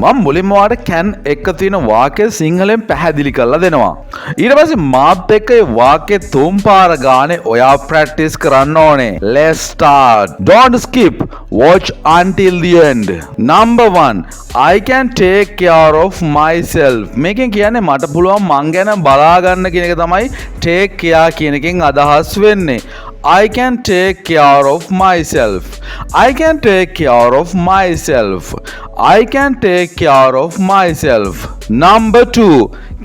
මම මුලින්ම ඔයාලට can එක තියෙන වාක්‍යය සිංහලෙන් පැහැදිලි කරලා දෙනවා. ඊට පස්සේ මාත් එක්ක මේ වාක්‍ය තුන් පාර ගානේ ඔයා ප්‍රැක්ටිස් කරන්න ඕනේ. Let's start. Don't skip. Watch until the end. Number 1. I can take care of myself. මේකෙන් කියන්නේ මට පුළුවන් මං ගැන බලා ගන්න කියන එක තමයි take care කියන එකෙන් අදහස් වෙන්නේ. I can take care of myself. I can take care of myself. I can take care of myself. Number 2.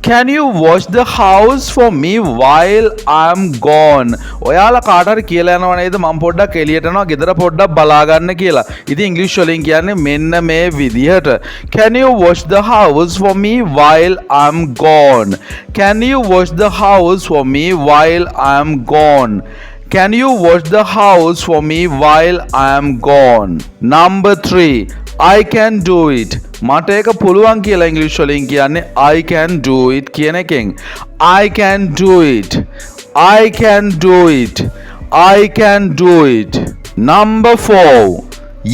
Can you wash the house for me while I'm gone? ඔයාලා කාට හරි කියලා යනවා නේද මම පොඩ්ඩක් එළියට යනවා ගෙදර පොඩ්ඩක් බලා ගන්න කියලා. ඉතින් ඉංග්‍රීසි වලින් කියන්නේ මෙන්න මේ විදිහට. Can you wash the house for me while I'm gone? Can you wash the house for me while I'm gone? Can you wash the house for me while I'm gone? Number 3. I can do it. මට ඒක පුළුවන් කියලා ඉංග්‍රීසි වලින් කියන්නේ I can do it කියන එකෙන්. I can do it. I can do it. I can do it. Number 4.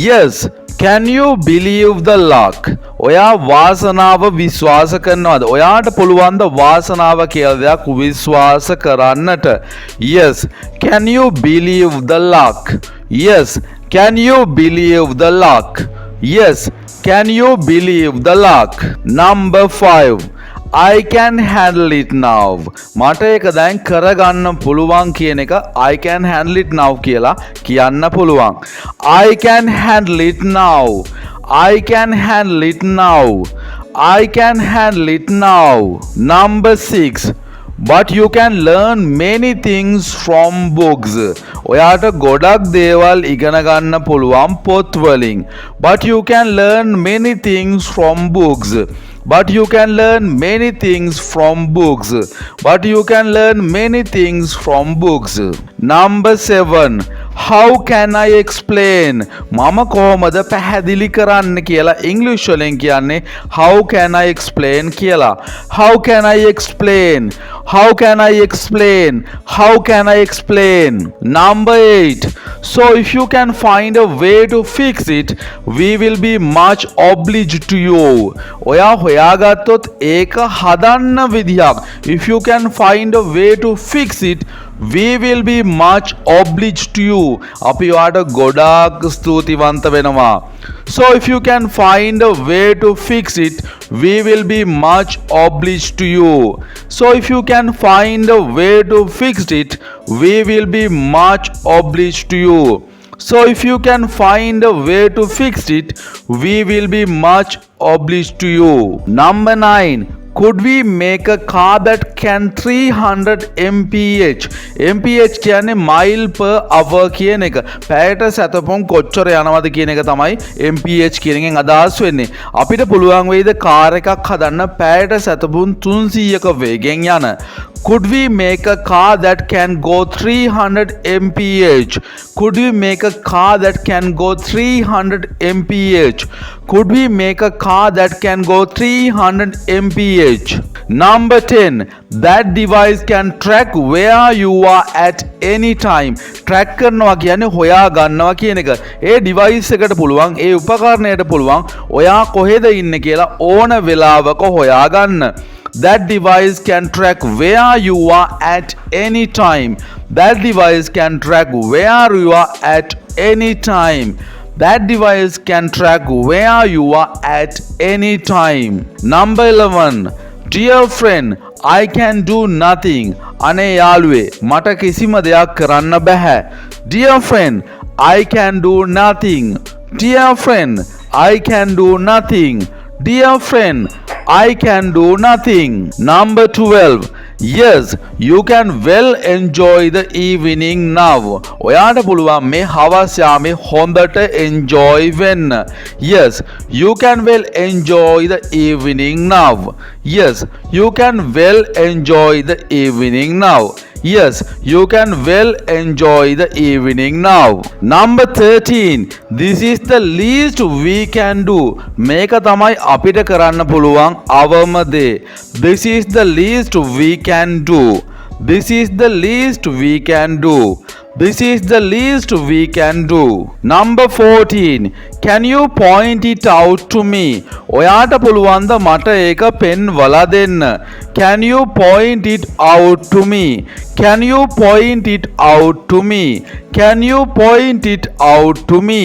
Yes. Can you believe the luck? ඔයා වාසනාව විශ්වාස කරනවද? ඔයාට පුළුවන් ද වාසනාව කියලා දෙයක් විශ්වාස කරන්නට? Yes. Can you believe the luck? Yes. Can you believe the luck? Yes. Can you believe the luck? Number 5. I can handle it now. මට ඒක දැන් කරගන්න පුළුවන් කියන එක I can handle it now කියලා කියන්න පුළුවන්. I can handle it now. I can handle it now. I can handle it now. Number 6. But you can learn many things from books. ඔයාට ගොඩක් දේවල් ඉගෙන ගන්න පුළුවන් පොත් වලින්. But you can learn many things from books. But you can learn many things from books. But you can learn many things from books. Number 7. How can I explain? මම කොහොමද පැහැදිලි කරන්න කියලා ඉංග්‍රීසි වලින් කියන්නේ how can I explain කියලා. How can I explain? How can I explain? How can I explain? Number 8. So if you can find a way to fix it, we will be much obliged to you. ඔයා හොයාගත්තොත් ඒක හදන්න විදියක්. If you can find a way to fix it, we will be much obliged to you. අපි ඔයාට ගොඩාක් ස්තුතිවන්ත වෙනවා. So if you can find a way to fix it, we will be much obliged to you. So if you can find a way to fix it, we will be much obliged to you. So if you can find a way to fix it, we will be much obliged to you. Number 9. Could we make a car that can 300 mph? mph කියන්නේ mile per hour කියන එක. පැයට සැතපොම් කොච්චර යනවද කියන එක තමයි mph කියන එකෙන් අදහස් වෙන්නේ. අපිට පුළුවන් වෙයිද කාර් එකක් හදන්න පැයට සැතපොම් 300ක වේගෙන් යන. Could we make a car that can go 300 mph? Could we make a car that can go 300 mph? Could we make a car that can go 300 mph? Number 10. That device can track where you are at any time. Track කරනවා කියන්නේ හොයා ගන්නවා කියන එක. ඒ device එකට පුළුවන් ඒ උපකරණයට පුළුවන් ඔයා කොහෙද ඉන්නේ කියලා ඕන වෙලාවක හොයා ගන්න. That device can track where you are at any time. That device can track where you are at any time. That device can track where you are at any time. Number 11. Dear friend, I can do nothing. අනේ යාළුවේ මට කිසිම දෙයක් කරන්න බෑ. Dear friend, I can do nothing. Dear friend, I can do nothing. Dear friend, I can do nothing. Number 12. Yes, you can well enjoy the evening now. ඔයාට පුළුවන් මේ හවස් යාමේ හොඳට enjoy වෙන්න. Yes, you can well enjoy the evening now. Yes, you can well enjoy the evening now. Yes, you can well enjoy the evening now. Number 13. This is the least we can do. මේක තමයි අපිට කරන්න පුළුවන් අවම දේ. This is the least we can do. This is the least we can do. This is the least we can do. Number 14. Can you point it out to me? ඔයාට පුළුවන් ද මට ඒක පෙන්වලා දෙන්න? Can you point it out to me? Can you point it out to me? Can you point it out to me?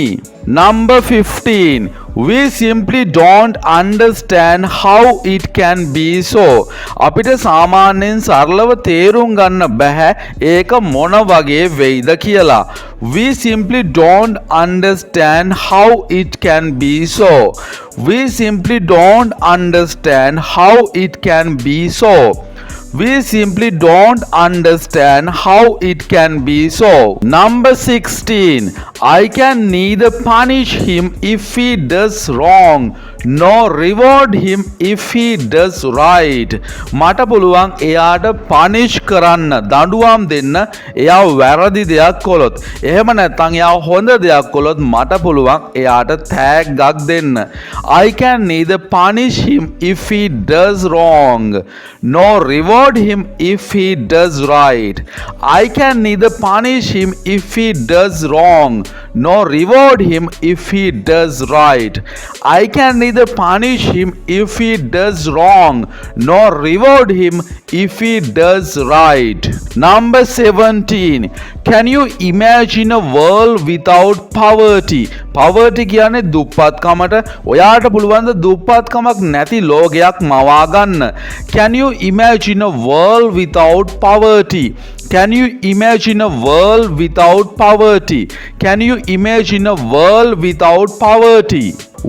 Number 15. We simply don't understand how it can be so. අපිට සාමාන්‍යයෙන් සරලව තේරුම් ගන්න බෑ ඒක මොන වගේ වෙයිද කියලා. We simply don't understand how it can be so. We simply don't understand how it can be so. We simply don't understand how it can be so. Number 16. I can neither punish him if he does wrong nor reward him if he does right. මට පුළුවන් එයාට පනිෂ් කරන්න දඬුවම් දෙන්න එයා වැරදි දෙයක් කළොත්. එහෙම නැත්නම් එයා හොඳ දෙයක් කළොත් මට පුළුවන් එයාට තෑග්ගක් දෙන්න. I can neither punish him if he does wrong nor reward him if he does right. I can neither punish him if he does wrong nor reward him if he does right. I can neither punish him if he does wrong nor reward him if he does right. Number 17. Can you imagine a world without poverty? Poverty කියන්නේ දුප්පත්කමට. ඔයාට පුළුවන් ද දුප්පත්කමක් නැති ලෝකයක් මවා ගන්න? Can you imagine a world without poverty? Can you imagine a world without poverty? Can you imagine a world without poverty?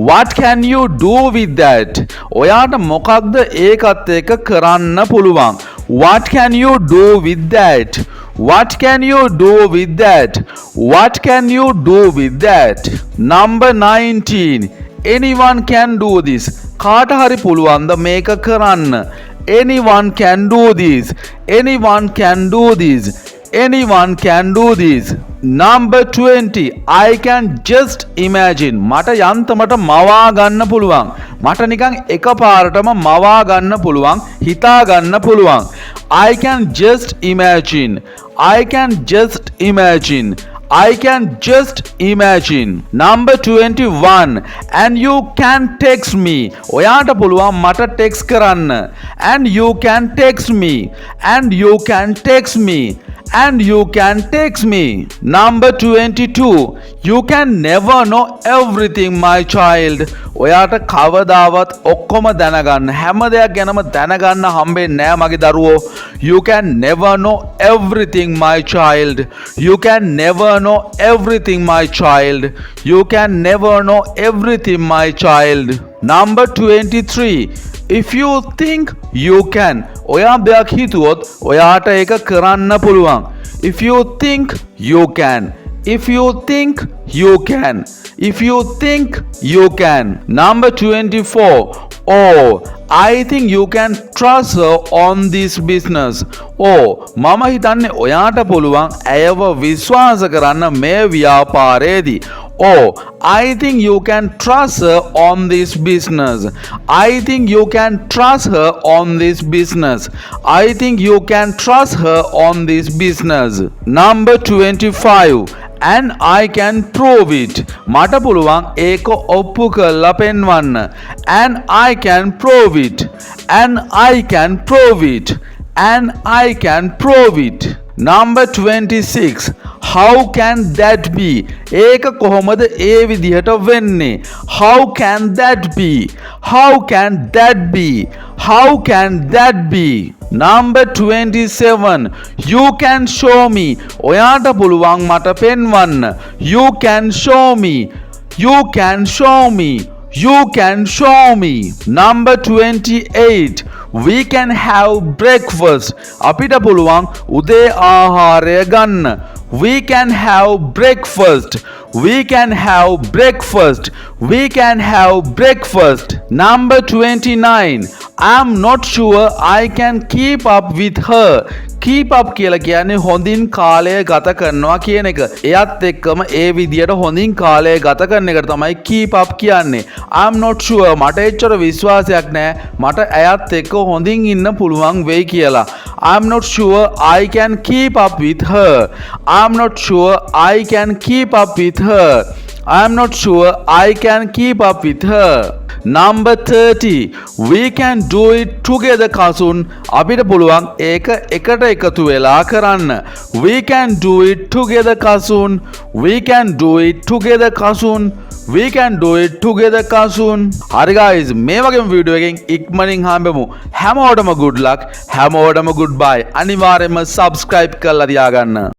What can you do with that? ඔයාට මොකක්ද ඒකත් එක්ක කරන්න පුළුවන්? What can you do with that? What can you do with that? What can you do with that? Number 19. Anyone can do this. කාට හරි පුළුවන් ද මේක කරන්න? Anyone can do this. Anyone can do this. Anyone can do this. Number 20. I can just imagine. මට යන්තමට මවා ගන්න පුළුවන්. මට නිකන් එකපාරටම මවා ගන්න පුළුවන්. හිතා ගන්න පුළුවන්. I can just imagine. I can just imagine. I can just imagine. Number 21. And you can text me. ඔයාට පුළුවන් මට text කරන්න. And you can text me. And you can text me. And you can text me. Number 22. You can never know everything, my child. ඔයාට කවදාවත් ඔක්කොම දැනගන්න හැම දෙයක් ගැනම දැනගන්න හම්බෙන්නේ නෑ මගේ දරුවෝ. You can never know everything, my child. You can never know everything, my child. You can never know everything, my child. Number 23. If you think you can. ඔයා දෙයක් හිතුවොත් ඔයාට ඒක කරන්න පුළුවන්. If you think you can. If you think you can. If you think you can. Number 24. Oh, I think you can trust her on this business. Oh, මම හිතන්නේ ඔයාට පුළුවන් ඇයව විශ්වාස කරන්න මේ ව්‍යාපාරයේදී. Oh, I think you can trust her on this business. I think you can trust her on this business. I think you can trust her on this business. Number 25. And I can prove it. මට පුළුවන් ඒක ඔප්පු කරලා පෙන්වන්න. And I can prove it. And I can prove it. And I can prove it. Number 26. How can that be? ඒක කොහොමද ඒ විදිහට වෙන්නේ? How can that be? How can that be? How can that be? Number 27. You can show me. ඔයාට පුළුවන් මට පෙන්වන්න. You can show me. You can show me. You can show me. Number 28. We can have breakfast. අපිට පුළුවන් උදේ ආහාරය ගන්න. We can have breakfast. We can have breakfast. We can have breakfast. Number 29. I'm not sure I can keep up with her. keep up කියලා කියන්නේ හොඳින් කාලය ගත කරනවා කියන එක. එයත් එක්කම ඒ විදියට හොඳින් කාලය ගත කරන එකට තමයි keep up කියන්නේ. I'm not sure මට එච්චර විශ්වාසයක් නැහැ. මට එයත් එක්ක හොඳින් ඉන්න පුළුවන් වෙයි කියලා. I'm not sure I can keep up with her. I'm not sure I can keep up with her. I'm not sure I can keep up with her. Number 30. We can do it together cousin. අපිට පුළුවන් ඒක එකට එකතු වෙලා කරන්න. We can do it together cousin. We can do it together cousin. We can do it together cousin. හරි guys, මේ වගේම වීඩියෝ එකකින් ඉක්මනින් හම්බෙමු. හැමෝටම good luck. හැමෝටම goodbye. අනිවාර්යයෙන්ම subscribe කරලා තියාගන්න.